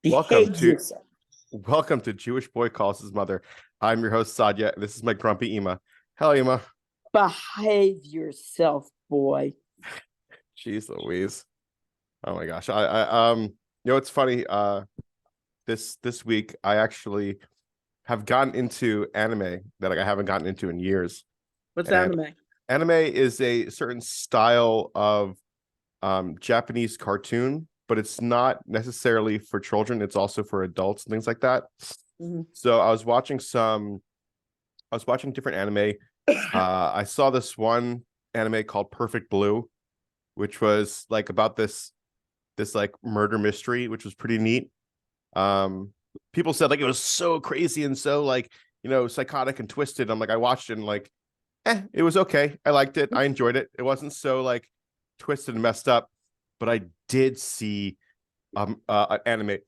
Welcome Behave to yourself. welcome to Jewish Boy Calls His Mother. I'm your host Sadia. This is my grumpy Ema. Hello, Ema. Behave yourself, boy. Jeez Louise. Oh my gosh. It's funny. This week I actually have gotten into anime that I haven't gotten into in years. What's And anime? anime is a certain style of Japanese cartoon, but it's not necessarily for children. It's also for adults and things like that. Mhm. So I was watching different anime. I saw this one anime called Perfect Blue, which was like about this like murder mystery, which was pretty neat. People said like it was so crazy and so like psychotic and twisted. I'm like I watched it and like it was okay. I liked it. I enjoyed it. It wasn't so like twisted and messed up, but I did see an anime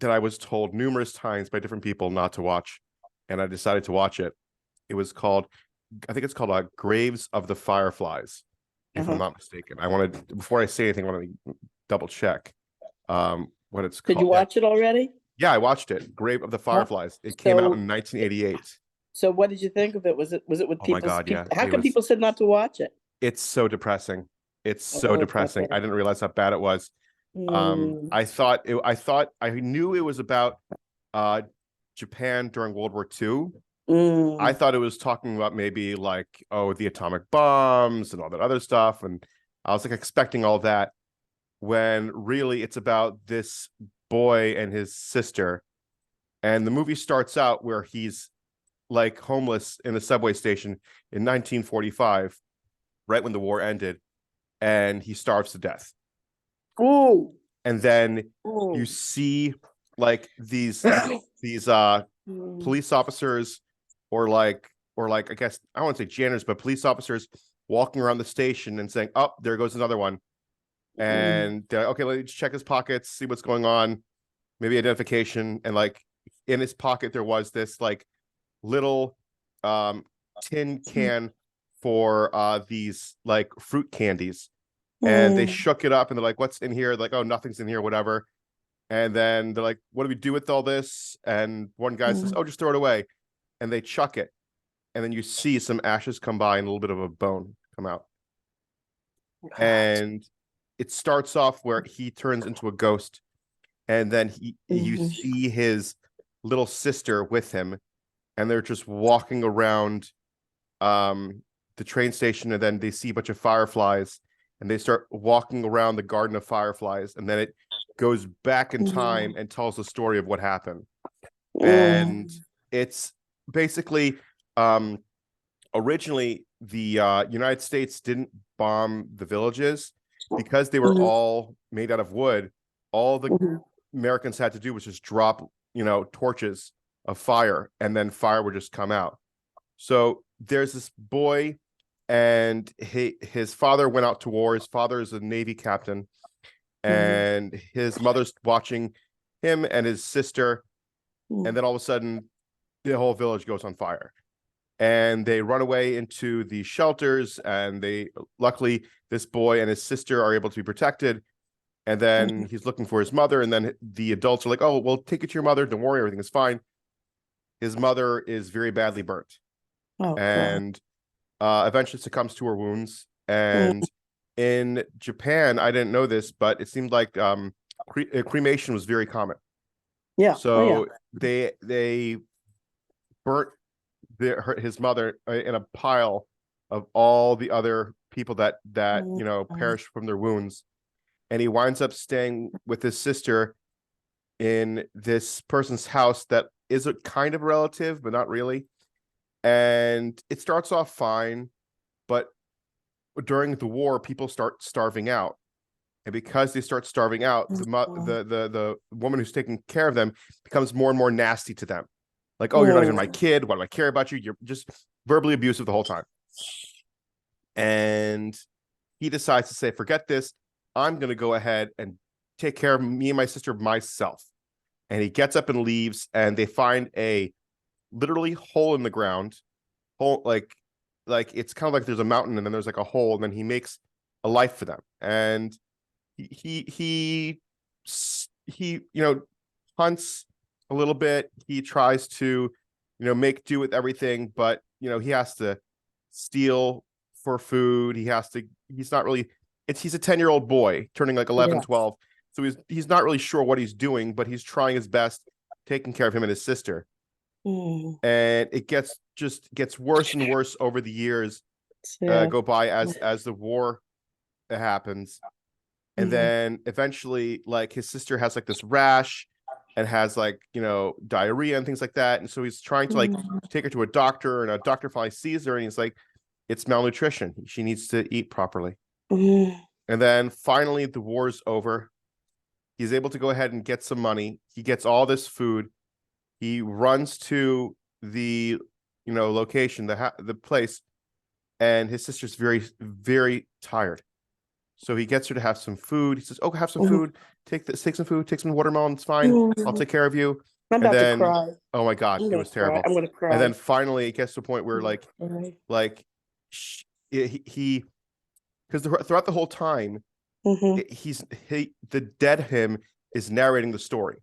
that I was told numerous times by different people not to watch, and I decided to watch it. It was called, I think it's called Graves of the Fireflies, if I'm Uh-huh. not mistaken. I wanted, before I say anything, I want to double check what it's Did you called. Yeah, watch it already? yeah, I watched it. Grave of the Huh? Fireflies. It came out So, in 1988. so what did you think of it? Was it with Oh my people? God, yeah, How come people said not to watch it? it's so depressing. It's so depressing. Okay. I didn't realize how bad it was. Mm, I knew it was about uh Japan during World War II. I mm, thought it was talking about maybe like, oh, the atomic bombs and all that other stuff. And I was like expecting all that when really it's about this boy and his sister. And the movie starts out where he's like homeless in a subway station in 1945, right when the war ended, and he starves to death. ooh, And then you ooh. see like these Mm, police officers or like I guess I don't want to say janitors, but police officers walking around the station and saying, "Oh, there goes another one." mm, And they're like, okay, let's check his pockets, see what's going on, maybe identification. And like in his pocket, there was this like little um tin can for these like fruit candies. And they mm, shook it up and they're like, what's in here? Like, oh, nothing's in here, whatever. And then they're like, what do we do with all this? And one guy says, mm. oh, just throw it away. And they chuck it. And then you see some ashes come by and a little bit of a bone come out. God. And it starts off where he turns into a ghost. And then you Mhm. see his little sister with him. And they're just walking around the train station. And then they see a bunch of fireflies. And they start walking around the garden of fireflies. And then it goes back in time Mm, and tells the story of what happened. And mm, it's basically originally the United States didn't bomb the villages because they were mm, all made out of wood. All the mhm, Americans had to do was just drop, torches of fire, and then fire would just come out. So there's this boy, and his father went out to war. His father is a Navy captain, mhm, and his mother's watching him and his sister, and mm, then all of a sudden, the whole village goes on fire and they run away into the shelters, and they luckily this boy and his sister are able to be protected, and then mhm. he's looking for his mother, and then the adults are like, oh, well, take it to your mother, don't worry, everything is fine. His mother is very badly burnt Oh God. and eventually succumbs to her wounds. Mm, And in Japan, I didn't know this, but it seemed like cremation was very common. yeah. Oh yeah. So they burnt his mother in a pile of all the other people that Mm, perished from their wounds, and he winds up staying with his sister in this person's house that is a kind of relative but not really. And it starts off fine, but during the war people start starving out, and because they start starving out, the woman who's taking care of them becomes more and more nasty to them. Like, oh, you're not even my mm, kid. Why do I care about you? You're just verbally abusive the whole time. And he decides to say, forget this. I'm going to go ahead and take care of me and my sister myself. And he gets up and leaves, and they find a literally hole in the ground. Hole like it's kind of like there's a mountain and then there's like a hole, and then he makes a life for them. And he he he hunts a little bit. He tries to, make do with everything, but he has to steal for food. He's not really, he's a 10-year-old boy turning like 11, Yeah. 12. So he's not really sure what he's doing, but he's trying his best, taking care of him and his sister. And it gets worse and worse over the years go by as the war happens. And then eventually, like, his sister has like this rash and has like, diarrhea and things like that. And so he's trying to like take her to a doctor, and a doctor finally sees her and he's like, it's malnutrition. She needs to eat properly. And then finally the war's over. He's able to go ahead and get some money. He gets all this food. He runs to the, location, the place, and his sister's very, very tired. So he gets her to have some food. He says, "Oh, have some food. Take some food. Take some watermelon. It's fine. I'll take care of you." I'm about to cry. Oh my God, it was terrible. I'm gonna cry. And then finally, it gets to a point where he because throughout the whole time, the dead him is narrating the story.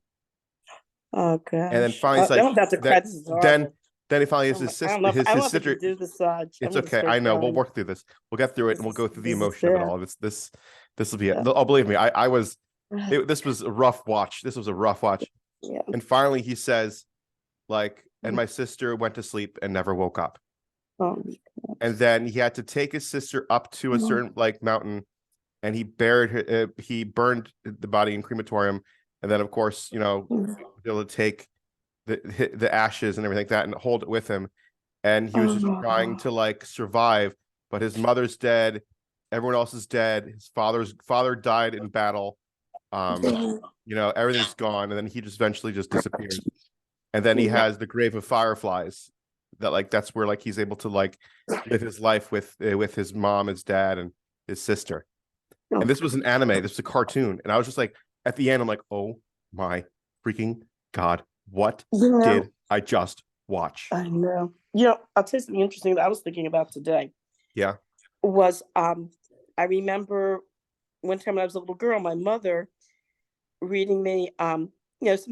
Oh gosh. And then finally, it's like, I'm about to cry. This is horrible. Then he finally has his sister. His sister. Do this, it's okay. I know. We'll work through this. We'll get through it, and we'll go through the emotion of it all. This will be it. Oh, believe me, this was a rough watch. This was a rough watch. Yeah. And finally, he says, like, and my sister went to sleep and never woke up. Oh. And then he had to take his sister up to a certain like mountain, and he buried her. He burned the body in crematorium, and then of course, able to take the ashes and everything like that and hold it with him. And he was just trying to like survive, but his mother's dead, everyone else is dead, his father died in battle, everything's gone, and then he just eventually just disappears. And then he has the grave of fireflies, that like that's where like he's able to like live his life with his mom, his dad, and his sister. And this was an anime, this was a cartoon, and I was just like, at the end, I'm like, oh my freaking God, what did I just watch? I know. I'll tell you something interesting that I was thinking about today. Yeah. Was I remember one time when I was a little girl, my mother reading me some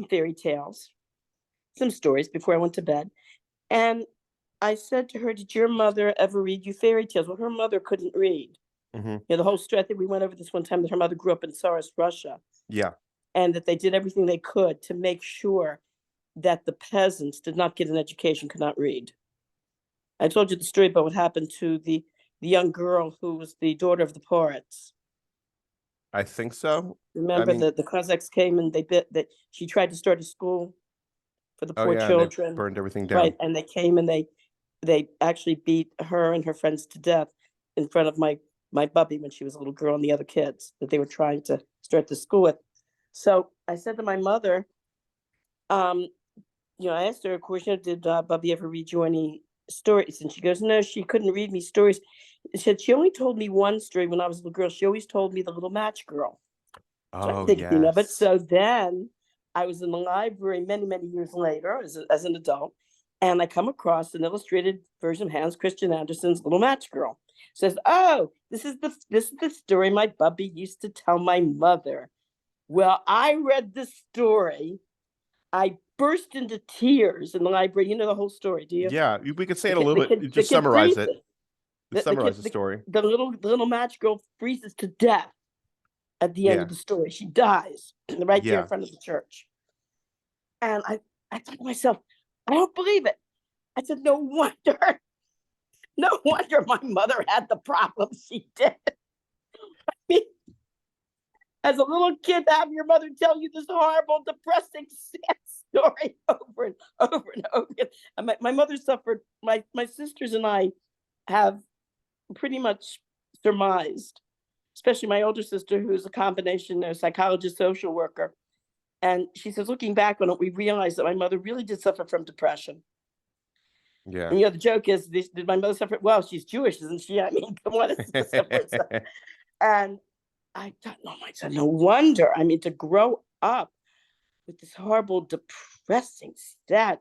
fairy tales, some stories before I went to bed. And I said to her, "Did your mother ever read you fairy tales?" Well, her mother couldn't read. The whole story, I think we went over this one time, that her mother grew up in Tsarist Russia. Yeah. And that they did everything they could to make sure that the peasants did not get an education, could not read. I told you the story about what happened to the young girl who was the daughter of the poets. I think so. Remember that the Cossacks came and that she tried to start a school for the poor children. They burned everything down. Right, and they came and they actually beat her and her friends to death in front of my bubby when she was a little girl and the other kids that they were trying to start the school with. So I said to my mother, I asked her, of course, did Bubby ever read you any stories? And she goes, no, she couldn't read me stories. She said she only told me one story when I was a little girl. She always told me the Little Match Girl. So I'm thinking of it. So then I was in the library many, many years later as an adult, and I come across an illustrated version of Hans Christian Andersen's Little Match Girl. It says, oh, this is the story my Bubby used to tell my mother. Well, I read this story. I burst into tears in the library. You know the whole story, do you? Yeah, we could say it a little bit. Just summarize it. Summarize the story. The little match girl freezes to death at the end of the story. She dies right there in front of the church. And I thought to myself, I don't believe it. I said, no wonder my mother had the problems she did. I mean, as a little kid, have your mother tell you this horrible, depressing, sad story over and over and over again. And my mother suffered. My sisters and I have pretty much surmised, especially my older sister, who's a combination of psychologist, social worker. And she says, looking back on it, we realized that my mother really did suffer from depression. Yeah. And the joke is, did my mother suffer? Well, she's Jewish, isn't she? I mean, come on. And I thought, oh my God, no wonder. I mean, to grow up with this horrible, depressing, sad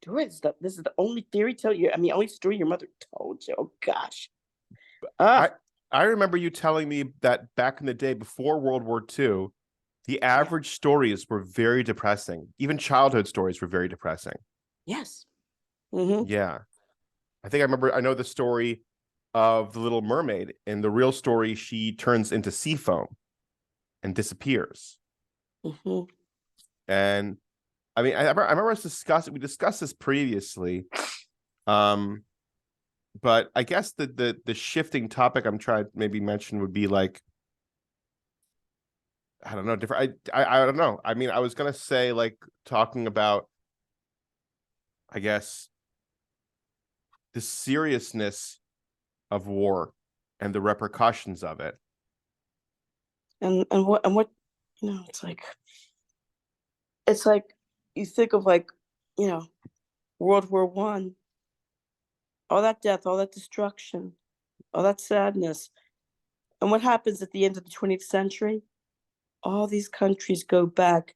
story. This is the only fairy tale only story your mother told you. Oh gosh. I remember you telling me that back in the day before World War II, the average stories were very depressing. Even childhood stories were very depressing. Yes. Mm-hmm. Yeah. I know the story of the Little Mermaid. In the real story, she turns into sea foam and disappears. Mm-hmm. And I mean, I remember we discussed this previously. But I guess the shifting topic I'm trying to maybe mention would be like, I don't know, different. I don't know. I mean, I was gonna say like talking about, I guess, the seriousness of war and the repercussions of it. And what it's like you think of like, World War One, all that death, all that destruction, all that sadness. And what happens at the end of the 20th century? All these countries go back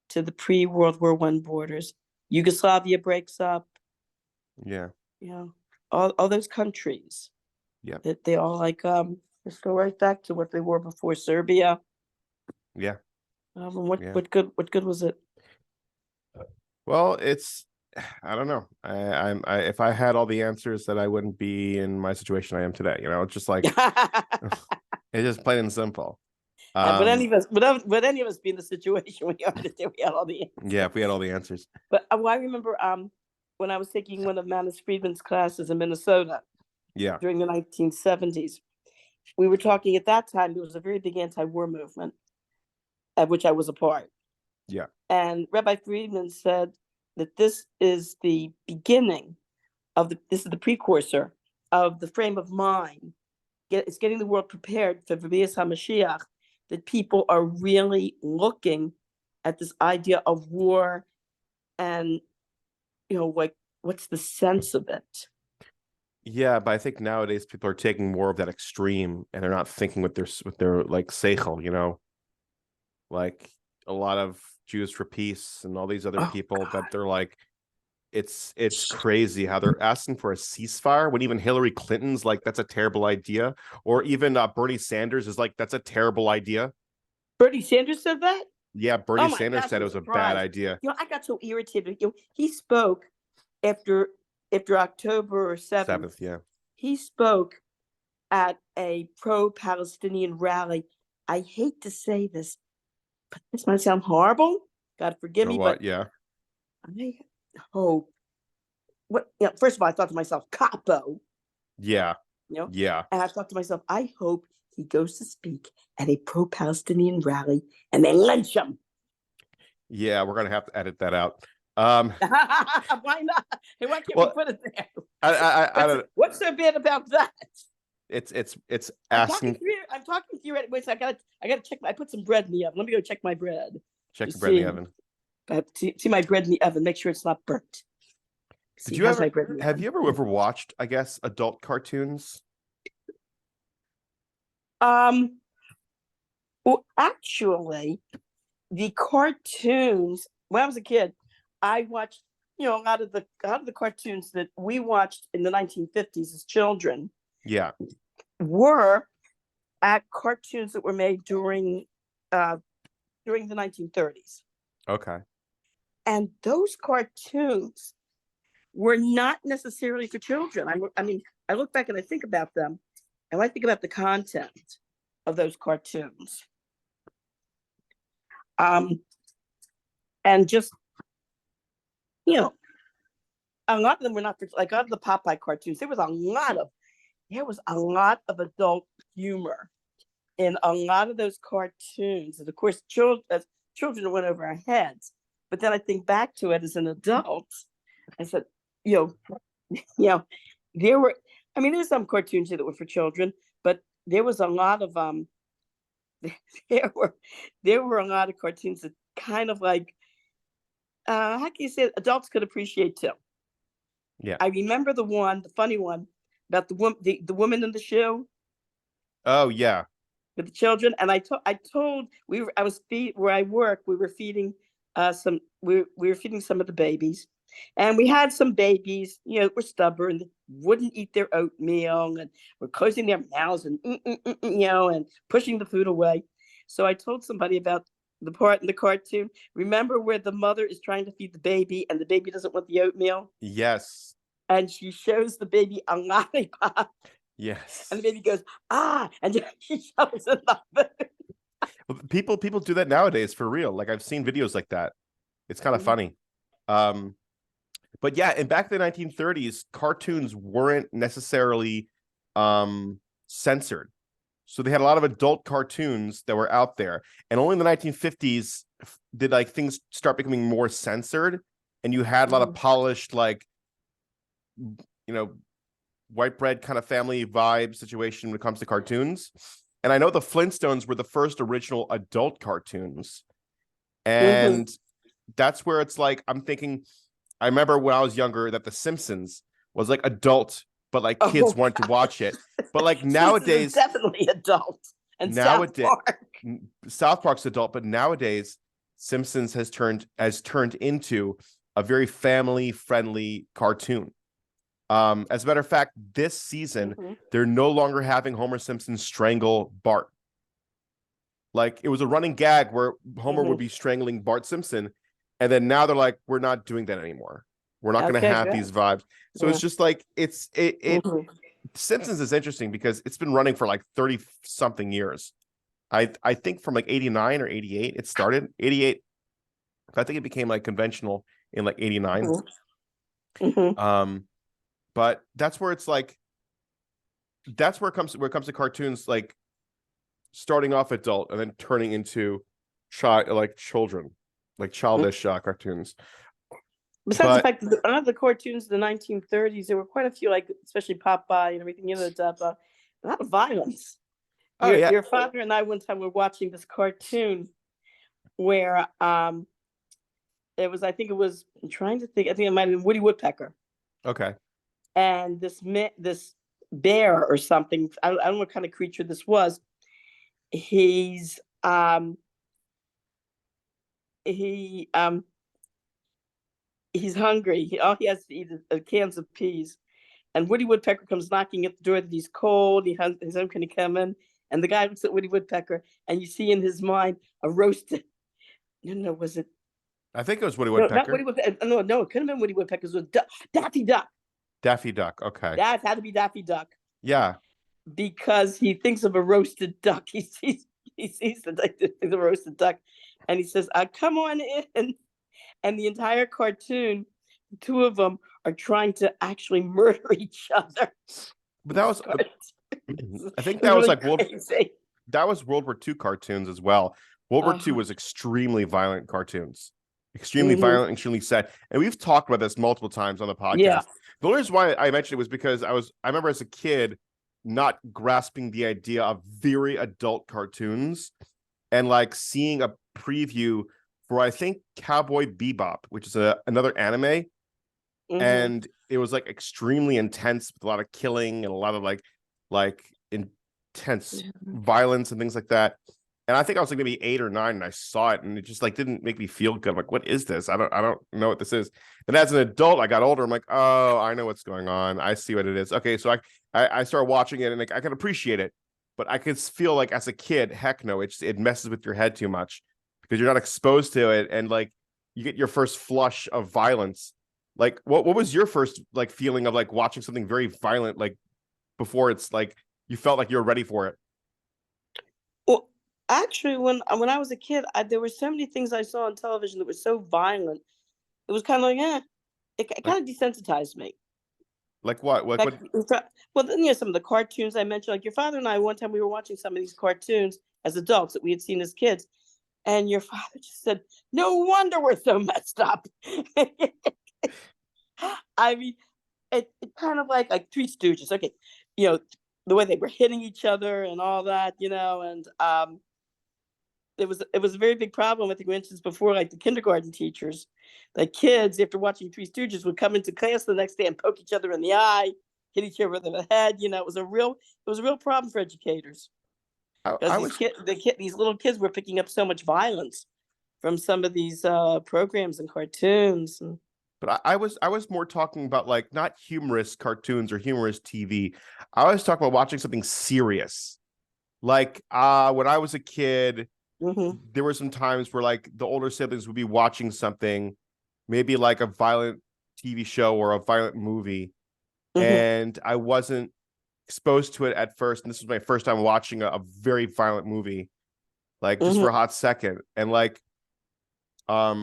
to the pre-World War One borders. Yugoslavia breaks up, Yeah. All those countries. Yeah. That they all like just go right back to what they were before Serbia. Yeah. What good was it? Well, I don't know. If I had all the answers, that I wouldn't be in my situation I am today. It's just like it's just plain and simple. Would any of us be in the situation we are today? We had all the answers. Yeah, if we had all the answers. But I remember when I was taking one of Manus Friedman's classes in Minnesota. Yeah. During the 1970s, we were talking at that time. There was a very big anti-war movement, of which I was a part. Yeah. And Rabbi Friedman said that this is the beginning this is the precursor of the frame of mind. It's getting the world prepared for Bias HaMashiach, that people are really looking at this idea of war and, like, what's the sense of it? Yeah, but I think nowadays people are taking more of that extreme, and they're not thinking with their like seichel, like a lot of Jews for Peace and all these other people God. that they're like, it's crazy how they're asking for a ceasefire when even Hillary Clinton's like, that's a terrible idea, or even Bernie Sanders is like, that's a terrible idea. Bernie Sanders said that? Yeah, Bernie Sanders said it was a bad idea. I got so irritated. He spoke after October 7th. Yeah. He spoke at a pro-Palestinian rally. I hate to say this, but this might sound horrible. God forgive me, but yeah. I hope. First of all, I thought to myself, capo. Yeah. Yeah. And I thought to myself, I hope he goes to speak at a pro-Palestinian rally and they lynch him. Yeah, we're gonna have to edit that out. Why not? Why can't we put it there? I don't. What's so bad about that? It's asking. I'm talking to you. Wait, so I gotta check. I put some bread in the oven. Let me go check my bread. Check the bread in the oven. See my bread in the oven. Make sure it's not burnt. Have you ever watched, I guess, adult cartoons? Well, actually, the cartoons. When I was a kid, I watched, a lot of the cartoons that we watched in the 1950s as children. Yeah. Were cartoons that were made during the 1930s. Okay. And those cartoons were not necessarily for children. I mean, I look back and I think about them, and I think about the content of those cartoons. And just, a lot of them were not for, like, out of the Popeye cartoons, there was a lot of adult humor in a lot of those cartoons. And of course, children went over our heads. But then I think back to it as an adult. I said, there were, there's some cartoons that were for children, but there was a lot of there were a lot of cartoons that kind of like, how can you say it? Adults could appreciate too. Yeah. I remember the funny one about the woman in the shoe. Oh yeah. With the children, and I told where I work, we were feeding we were feeding some of the babies, and we had some babies, were stubborn, wouldn't eat their oatmeal, and were closing their mouths and and pushing the food away. So I told somebody about the part in the cartoon. Remember where the mother is trying to feed the baby and the baby doesn't want the oatmeal? Yes. And she shows the baby a lollipop Yes. and the baby goes, ah, and she shows it the food. People do that nowadays for real. Like I've seen videos like that. It's kind of funny. Um, but yeah, and back in the 1930s, cartoons weren't necessarily censored. So they had a lot of adult cartoons that were out there. And only in the 1950s did like things start becoming more censored. And you had a lot of polished, like, you know, white bread kind of family vibe situation when it comes to cartoons. And I know the Flintstones were the first original adult cartoons. And that's where it's like, I'm thinking, I remember when I was younger that The Simpsons was like adult, but like kids wanted to watch it. But like nowadays, definitely adult. And nowadays, South Park's adult, but nowadays, Simpsons has turned into a very family friendly cartoon. As a matter of fact, this season they're no longer having Homer Simpson strangle Bart. Like it was a running gag where Homer would be strangling Bart Simpson, and then now they're like, we're not doing that anymore. We're not going to have these vibes. So it's just like Simpsons is interesting because it's been running for like 30 something years. I think from like 89 or 88 it started. 88. I think it became like conventional in like 89. But that's where it's like where it comes to cartoons, like starting off adult and then turning into children, like childish cartoons. Besides the fact that of the cartoons in the 1930s, there were quite a few, like especially Popeye and everything, that a lot of violence. Your father and I one time were watching this cartoon where it was, I think it might have been Woody Woodpecker. Okay. And this bear or something, I don't know what kind of creature this was. He's hungry. All he has to eat is cans of peas. And Woody Woodpecker comes knocking at the door that he's cold. His home can he come in? And the guy looks at Woody Woodpecker, and you see in his mind a roasted. No, was it? I think it was Woody Woodpecker. No, not Woody Woodpecker. No, it couldn't have been Woody Woodpecker. It was Daffy Duck. Daffy Duck. Okay. That had to be Daffy Duck. Yeah. Because he thinks of a roasted duck. He sees the roasted duck, and he says, "Come on in." And the entire cartoon, the two of them are trying to actually murder each other. But that was, I think that was really like that was World War II cartoons as well. World War II was extremely violent cartoons, extremely violent, extremely sad. And we've talked about this multiple times on the podcast. Yeah. The only reason why I mentioned it was because I remember as a kid not grasping the idea of very adult cartoons and like seeing a preview for, I think, Cowboy Bebop, which is another anime. And it was like extremely intense with a lot of killing and a lot of like intense violence and things like that. And I think I was like maybe 8 or 9 and I saw it and it just like didn't make me feel good. I'm like, what is this? I don't know what this is. And as an adult, I got older. I'm like, oh, I know what's going on. I see what it is. Okay, so I started watching it and I can appreciate it, but I could feel like as a kid, heck no, it messes with your head too much because you're not exposed to it, and like you get your first flush of violence. Like what was your first like feeling of like watching something very violent, like before it's like you felt like you were ready for it? Well, actually, when I was a kid, there were so many things I saw on television that were so violent. It was kind of like, it kind of desensitized me. Like what? Like what? Well, then, some of the cartoons I mentioned, like your father and I, one time we were watching some of these cartoons as adults that we had seen as kids, and your father just said, "No wonder we're so messed up." I mean, it kind of like Three Stooges. Okay, the way they were hitting each other and all that, and it was a very big problem. I think we mentioned before, like the kindergarten teachers, the kids after watching Three Stooges would come into class the next day and poke each other in the eye, hit each other in the head. It was a real problem for educators because these little kids were picking up so much violence from some of these programs and cartoons. But I was more talking about like not humorous cartoons or humorous TV. I was talking about watching something serious. Like when I was a kid, Mm-hmm. there were some times where like the older siblings would be watching something, maybe like a violent TV show or a violent movie, Mm-hmm. and I wasn't exposed to it at first. And this was my first time watching a very violent movie, like just for a Mm-hmm. hot second. And like, I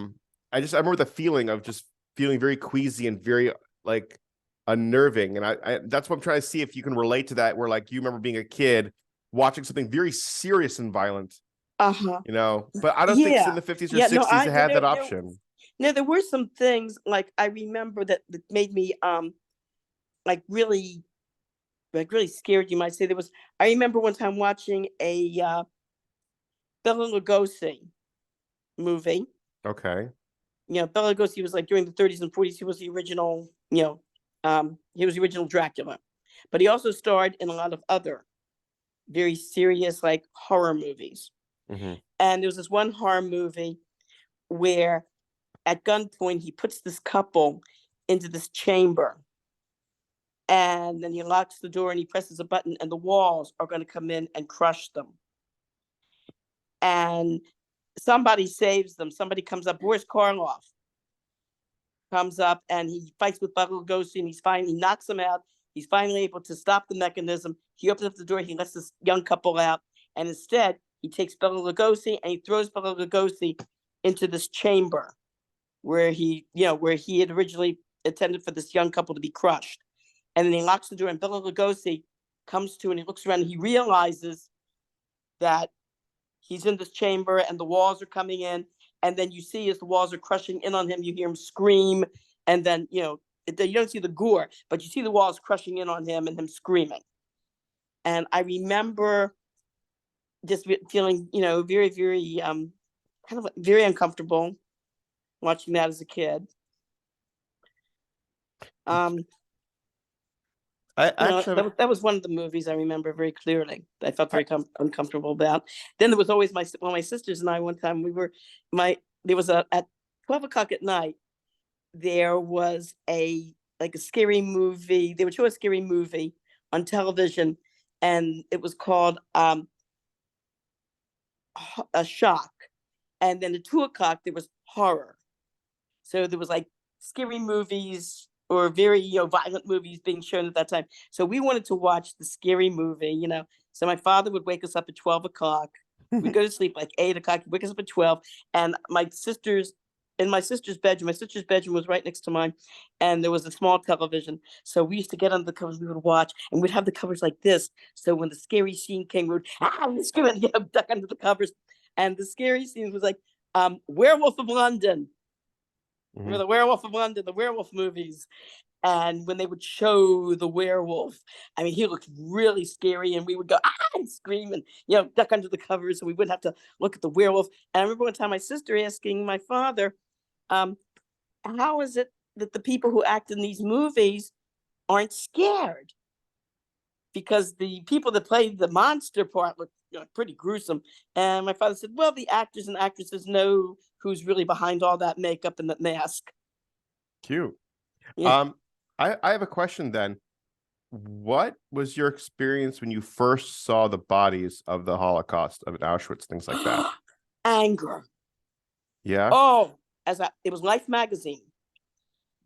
remember the feeling of just feeling very queasy and very like unnerving. And I that's what I'm trying to see if you can relate to that, where like you remember being a kid watching something very serious and violent, Uh-huh. but I don't think in Yeah. the 50s or Yeah. No, 60s they had that there option. no, there were some things like I remember that made me like really scared, you might say. I remember one time watching a Bela Lugosi movie. Okay. Bela Lugosi was like during the 30s and 40s. He was the original, he was the original Dracula, but he also starred in a lot of other very serious like horror movies. Mm-hmm. And there was this one horror movie where at gunpoint he puts this couple into this chamber, and then he locks the door and he presses a button and the walls are going to come in and crush them. And somebody saves them. Somebody comes up. Boris Karloff comes up and he fights with Bela Lugosi, and he knocks him out. He's finally able to stop the mechanism. He opens up the door. He lets this young couple out, and instead he takes Bela Lugosi and he throws Bela Lugosi into this chamber where where he had originally intended for this young couple to be crushed. And then he locks the door, and Bela Lugosi comes to, and he looks around and he realizes that he's in this chamber and the walls are coming in. And then you see as the walls are crushing in on him, you hear him scream. And then, you don't see the gore, but you see the walls crushing in on him and him screaming. And I remember just feeling, very, very, kind of very uncomfortable watching that as a kid. I actually that was one of the movies I remember very clearly. I felt very uncomfortable about. Then there was always my sisters and I. One time there was at 12 o'clock at night. There was a scary movie. They would show a scary movie on television, and it was called A Shock. And then at 2 o'clock there was horror. So there was like scary movies or very violent movies being shown at that time. So we wanted to watch the scary movie. So my father would wake us up at 12 o'clock. We'd go to sleep like 8 o'clock. He'd wake us up at 12. And my sister's bedroom was right next to mine, and there was a small television. So we used to get under the covers. We would watch, and we'd have the covers like this. So when the scary scene came, we would scream and duck under the covers. And the scary scene was like Werewolf of London. Mm-hmm. The Werewolf of London, the werewolf movies. And when they would show the werewolf, I mean, he looked really scary, and we would go and scream and duck under the covers, so we wouldn't have to look at the werewolf. And I remember one time my sister asking my father, "How is it that the people who act in these movies aren't scared?" Because the people that played the monster part looked pretty gruesome. And my father said, "Well, the actors and actresses know who's really behind all that makeup and that mask." Cute. Yeah. I have a question then. What was your experience when you first saw the bodies of the Holocaust, of Auschwitz, things like that? Anger. Yeah. Oh, it was Life magazine.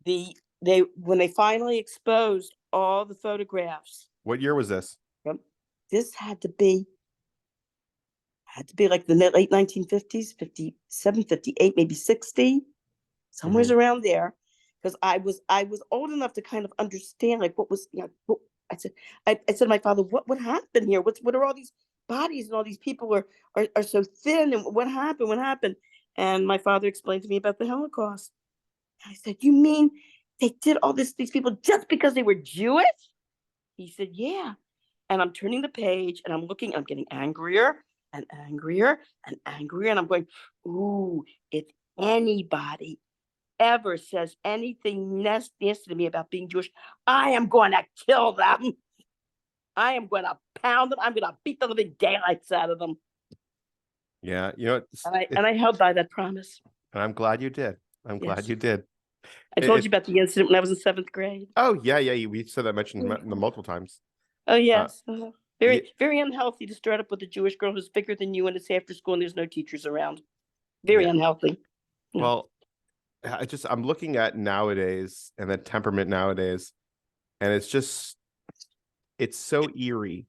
When they finally exposed all the photographs. What year was this? This had to be like the late 1950s, 57, 58, maybe 60, somewhere around there. Because I was old enough to kind of understand like what was, I said to my father, what happened here? What are all these bodies, and all these people are so thin, and what happened? And my father explained to me about the Holocaust. And I said, "You mean they did all these people just because they were Jewish?" He said, "Yeah." And I'm turning the page and I'm getting angrier and angrier and angrier. And I'm going, ooh, if anybody ever says anything nasty to me about being Jewish, I am going to kill them. I am going to pound them. I'm going to beat the living daylights out of them. Yeah. And I held by that promise. And I'm glad you did. I'm glad you did. I told you about the incident when I was in 7th grade. Oh, yeah. We said that, mentioned them multiple times. Oh, yes. Yeah, Very unhealthy to start up with a Jewish girl who's bigger than you and it's after school and there's no teachers around. Very yeah. unhealthy. No. Well, I'm looking at nowadays and the temperament nowadays, and it's so eerie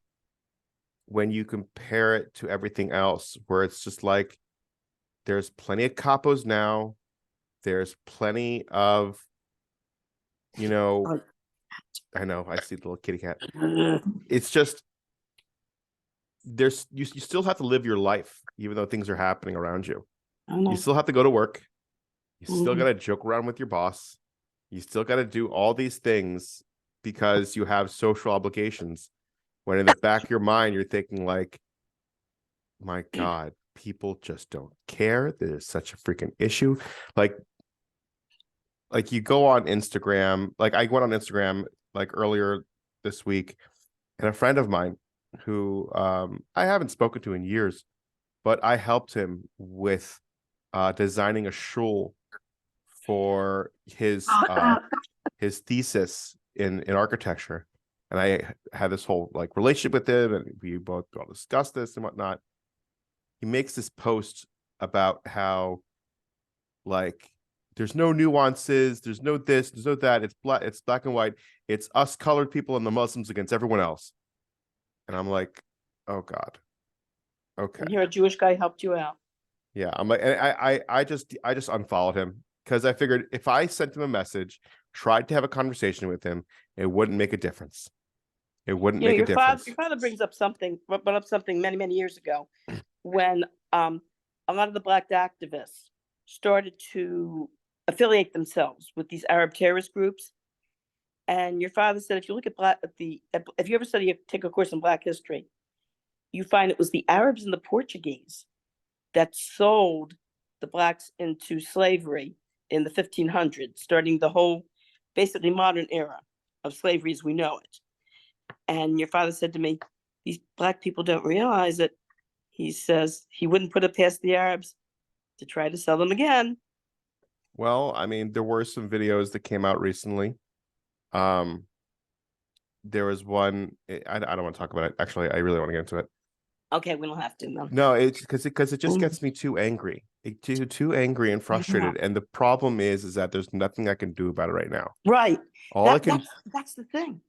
when you compare it to everything else, where it's just like there's plenty of capos now, there's plenty of, you know, Oh, I know I see the little kitty cat. I It's just you still have to live your life even though things are happening around you. You know. still have to go to work. You still got Mhm. to joke around with your boss. You still got to do all these things because you have social obligations. When in the back of your mind, you're thinking like, my God, people just don't care. There's such a freaking issue. Like, like you go on Instagram, like I went on Instagram like earlier this week, and a friend of mine who I haven't spoken to in years, but I helped him with designing a shul for his thesis in architecture. And I had this whole like relationship with him, and we both all discussed this and whatnot. He makes this post about how like there's no nuances, there's no this, there's no that. It's black and white. It's us colored people and the Muslims against everyone else. And I'm like, oh God, okay. And here a Jewish guy helped you out. Yeah, I'm like, and I just unfollowed him because I figured if I sent him a message, tried to have a conversation with him, it wouldn't make a difference. It wouldn't make a difference. Your father brought up something many, many years ago when a lot of the black activists started to affiliate themselves with these Arab terrorist groups. And your father said, if you look if you ever take a course in Black history, you find it was the Arabs and the Portuguese that sold the blacks into slavery in the 1500s, starting the whole basically modern era of slavery as we know it. And your father said to me, these black people don't realize it. He says he wouldn't put it past the Arabs to try to sell them again. Well, I mean, there were some videos that came out recently. Um, there was one. I don't want to talk about it. Actually, I really want to get into it. Okay, we don't have to though. No, it's because it just Mm. gets me too angry, too angry and frustrated. And the problem is that there's nothing I can do about it right now. Right. All I can, That's the thing.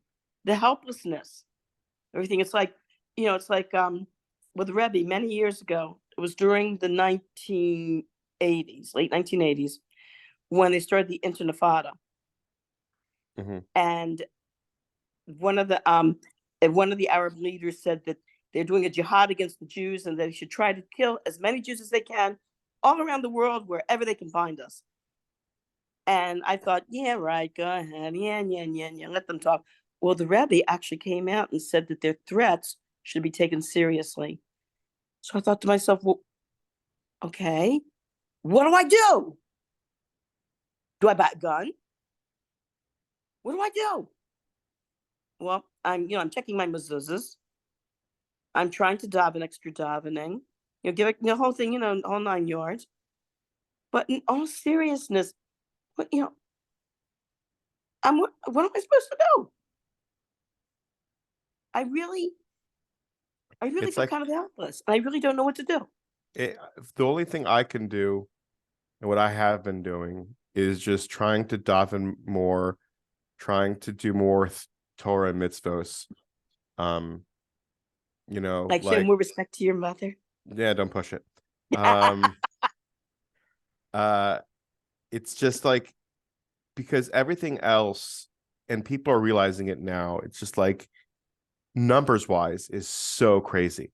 The helplessness. Everything. It's like, it's like with Rebbe many years ago. It was during the 1980s, late 1980s, when they started the Intifada. Mhm. And one of the Arab leaders said that they're doing a jihad against the Jews and they should try to kill as many Jews as they can all around the world, wherever they can find us. And I thought, yeah, right, go ahead. Yeah, let them talk. Well, the Rebbe actually came out and said that their threats should be taken seriously. So I thought to myself, well, okay, what do I do? Do I buy a gun? What do I do? Well, I'm checking my mezuzahs. I'm trying to daven extra davening. Give it the whole thing, all 9 yards. But in all seriousness, what what am I supposed to do? I really, I really It's feel like kind of helpless. I really don't know what to do. the only thing I can do, and what I have been doing, is just trying to daven more, trying to do more Torah and mitzvos. Um, Like show like more respect to your mother. yeah, don't push it. Um, uh, it's just like because everything else, and people are realizing it now. It's just like numbers wise is so crazy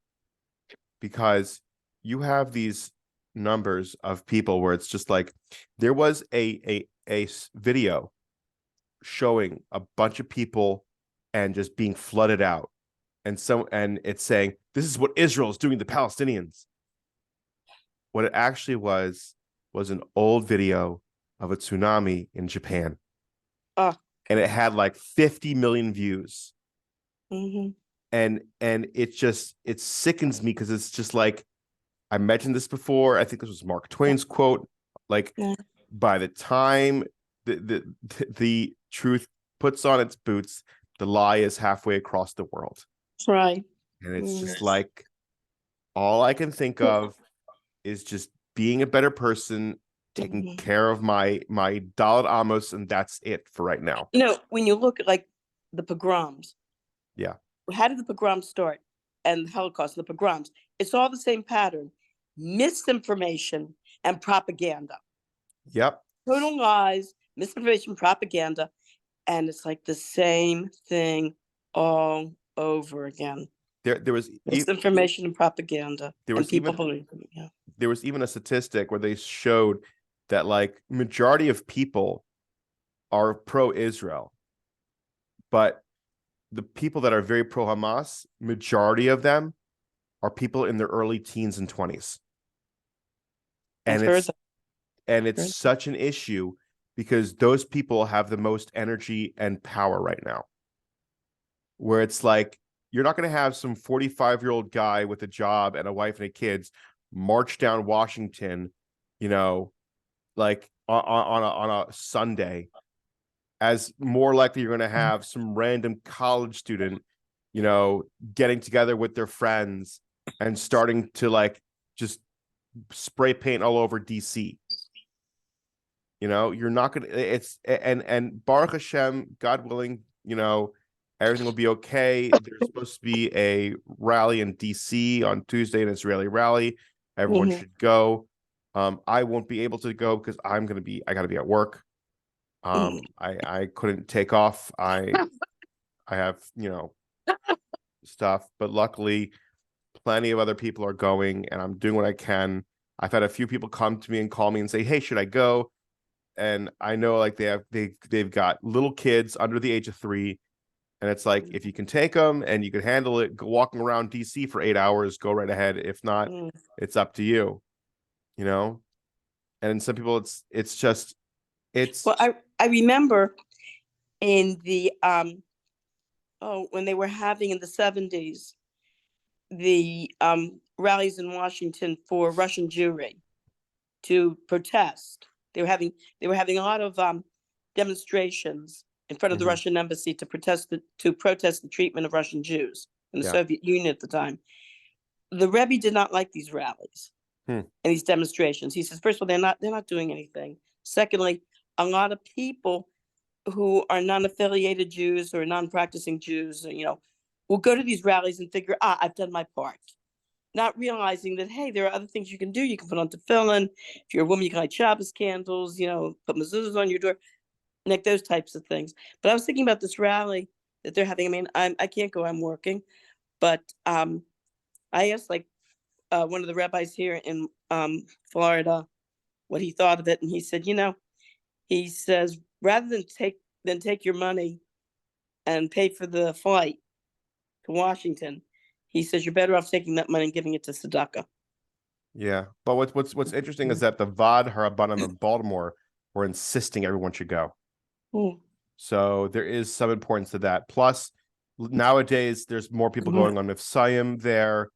because you have these numbers of people where it's just like there was a video showing a bunch of people and just being flooded out, and it's saying this is what Israel is doing to Palestinians. What it actually was an old video of a tsunami in Japan, Oh, and it had like 50 million views. mm-hmm. And it sickens me because it's just like I mentioned this before. I think this was Mark Twain's quote. Like Yeah. by the time the truth puts on its boots, the lie is halfway across the world. Right. And it's just Mm. like all I can think of is just being a better person, taking Mhm. care of my Dalit Amos, and that's it for right now. When you look at like the pogroms, Yeah. how did the pogroms start? And the Holocaust, and the pogroms, it's all the same pattern: misinformation and propaganda, Yep. total lies, misinformation, propaganda, and it's like the same thing all over again. There was Misinformation and propaganda, there and was people even believe it. Yeah. there was even a statistic where they showed that like majority of people are pro-Israel, but the people that are very pro-Hamas, majority of them are people in their early teens and 20s. I've And heard it's that. and it's Heard such an issue because those people have the most energy and power right now. Where it's like you're not going to have some 45-year-old guy with a job and a wife and kids march down Washington, you know, like on a Sunday. As more likely you're going to have some random college student, getting together with their friends and starting to like just spray paint all over DC. You're not gonna. It's and Baruch Hashem, God willing, everything will be okay. There's supposed to be a rally in DC on Tuesday, an Israeli rally. Everyone Mhm. should go. I won't be able to go because I got to be at work. Mhm. I couldn't take off. I have, stuff, but luckily plenty of other people are going and I'm doing what I can. I've had a few people come to me and call me and say, "Hey, should I go?" And I know like they've got little kids under the age of 3, and it's like if you can take them and you can handle it, go walking around DC for 8 hours, go right ahead. If not, Mhm. it's up to you, you know. And some people, it's just it's Well, I remember in the when they were having in the 70s the rallies in Washington for Russian Jewry to protest. They were having a lot of demonstrations in front of the mhm, Russian embassy to protest the treatment of Russian Jews in the yeah, Soviet Union at the time. The Rebbe did not like these rallies hmm, and these demonstrations. He says, first of all, they're not doing anything. Secondly, a lot of people who are non-affiliated Jews or non-practicing Jews, will go to these rallies and figure, I've done my part, not realizing that, hey, there are other things you can do. You can put on tefillin. If you're a woman, you can light Shabbos candles. Put mezuzahs on your door, like those types of things. But I was thinking about this rally that they're having. I mean, I can't go. I'm working, but I asked like one of the rabbis here in Florida what he thought of it, and he said, he says rather than take your money and pay for the flight to Washington, he says you're better off taking that money and giving it to tzedakah. yeah. But what's interesting is that the Vod Harabanim of Baltimore were insisting everyone should go. Mm. So there is some importance to that. Plus, nowadays there's more people Mhm. going on Mifsayim there.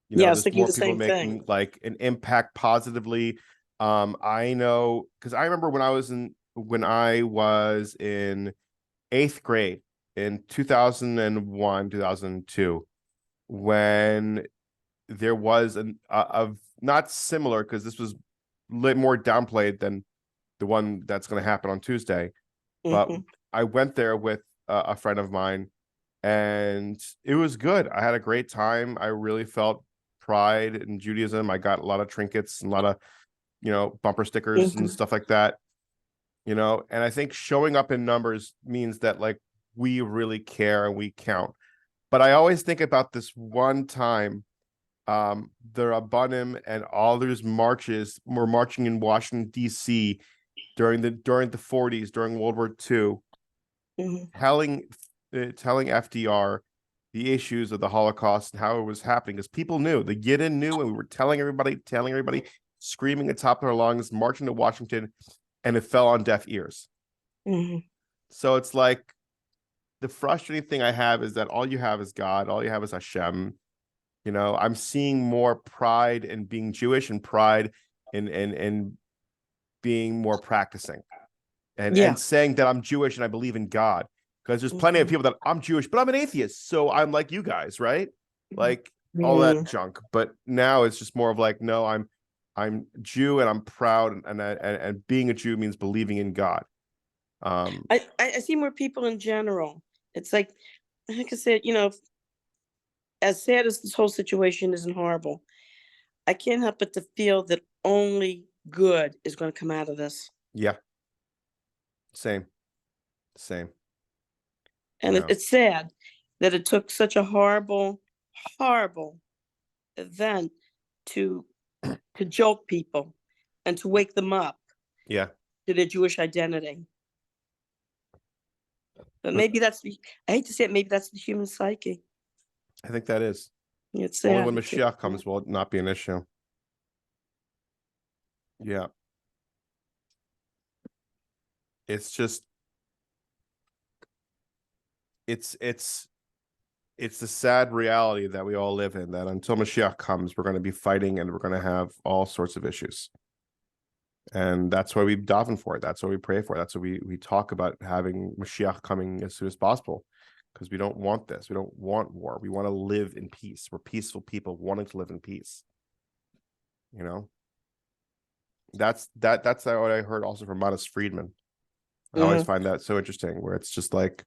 Yeah, I was There's thinking more the people same making thing. like an impact positively. I know because I remember when I was in 8th grade in 2001, 2002, when there was of not similar because this was more downplayed than the one that's going to happen on Tuesday. But Hmm. I went there with a friend of mine, and it was good. I had a great time. I really felt pride in Judaism. I got a lot of trinkets and a lot of, bumper stickers and Hmm. stuff like that. And I think showing up in numbers means that like we really care and we count. But I always think about this one time the Rabbanim and all those marches were marching in Washington D.C. during the 40s, during World War II, Hmm. telling FDR the issues of the Holocaust and how it was happening, because people knew, the Yidden knew, and we were telling everybody, screaming at top of our lungs, marching to Washington, and it fell on deaf ears. Hmm. So it's like the frustrating thing I have is that all you have is God, all you have is Hashem. I'm seeing more pride in being Jewish and pride in being more practicing and Yeah. saying that I'm Jewish and I believe in God. Because there's plenty of Hmm. people that I'm Jewish, but I'm an atheist. So I'm like you guys, right? like all that Mm. junk. But now it's just more of like, no, I'm Jew and I'm proud, and being a Jew means believing in God. I see more people in general. It's like I said, as sad as this whole situation is and horrible, I can't help but to feel that only good is going to come out of this. Yeah, same, same. You And know, it's sad that it took such a horrible, horrible event to cajole people and to wake them up yeah. to their Jewish identity. But But maybe I hate to say it, maybe that's the human psyche. I think that is It's only sad. when Mashiach comes will it not be an issue. Yeah, it's just it's it's it's the sad reality that we all live in, that until Mashiach comes, we're going to be fighting and we're going to have all sorts of issues. And that's why we daven for it. That's what we pray for. That's what we talk about, having Mashiach coming as soon as possible, because we don't want this. We don't want war. We want to live in peace. We're peaceful people wanting to live in peace. You know, that's what I heard also from Modest Friedman. I always Mhm. find that so interesting, where it's just like,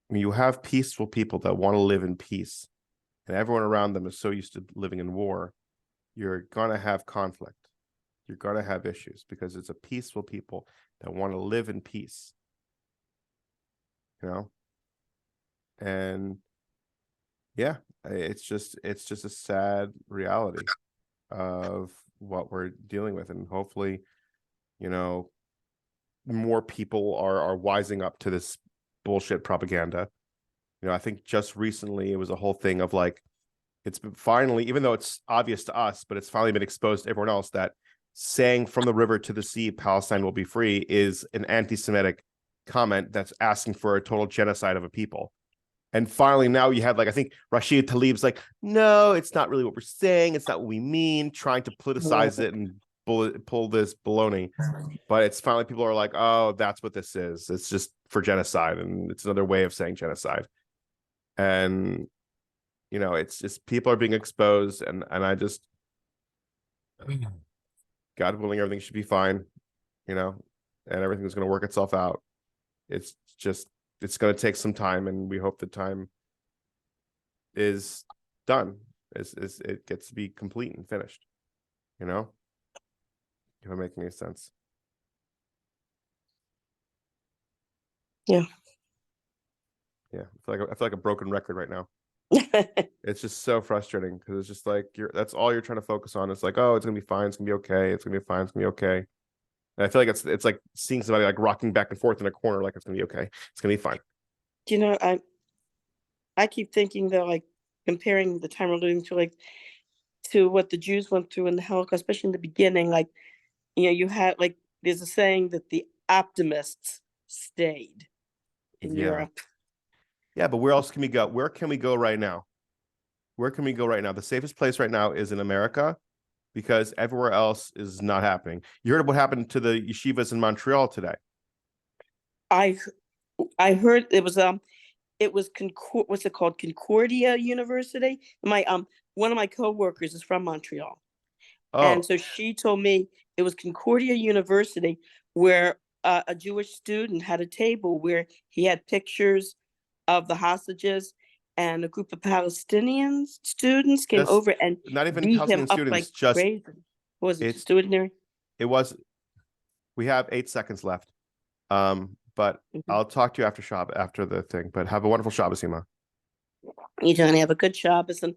when you have peaceful people that want to live in peace, and everyone around them is so used to living in war, you're gonna have conflict. You're gonna have issues because it's a peaceful people that want to live in peace. You know, and yeah, it's just a sad reality of what we're dealing with, and hopefully, you know, more people are wising up to this bullshit propaganda. I think just recently it was a whole thing of like, it's been finally, even though it's obvious to us, but it's finally been exposed to everyone else, that saying from the river to the sea, Palestine will be free, is an anti-Semitic comment that's asking for a total genocide of a people. And finally, now you have, like, I think Rashid Tlaib's like, no, it's not really what we're saying. It's not what we mean, trying to politicize it and pull this baloney. But it's finally, people are like, oh, that's what this is. It's just for genocide. And it's another way of saying genocide. And, it's just, people are being exposed. And I just, God willing, everything should be fine, and everything's going to work itself out. It's just, it's going to take some time. And we hope the time is done, is it gets to be complete and finished, if I'm making any sense. Yeah. Yeah, I feel like a broken record right now. It's just so frustrating, because it's just like, that's all you're trying to focus on. It's like, oh, it's gonna be fine, it's gonna be okay, it's gonna be fine, it's gonna be okay. And I feel like it's like seeing somebody like rocking back and forth in a corner, like it's gonna be okay, it's gonna be fine. I keep thinking though, like comparing the time we're living to, like to what the Jews went through in the Holocaust, especially in the beginning. Like, you had like there's a saying that the optimists stayed in Yeah, Europe. yeah, but where else can we go? Where can we go right now? Where can we go right now? The safest place right now is in America, because everywhere else is not happening. You heard what happened to the yeshivas in Montreal today. I I heard it was what's it called, Concordia University. One of my coworkers is from Montreal, and Oh, so she told me it was Concordia University, where a Jewish student had a table where he had pictures of the hostages, and a group of Palestinian students came just over and not even beat him Palestinian up students, like just crazy. What was it, it just ordinary? it was we have 8 seconds left. But Mhm. I'll talk to you after the thing. But have a wonderful Shabbos, Ima. You don't have a good Shabbos, and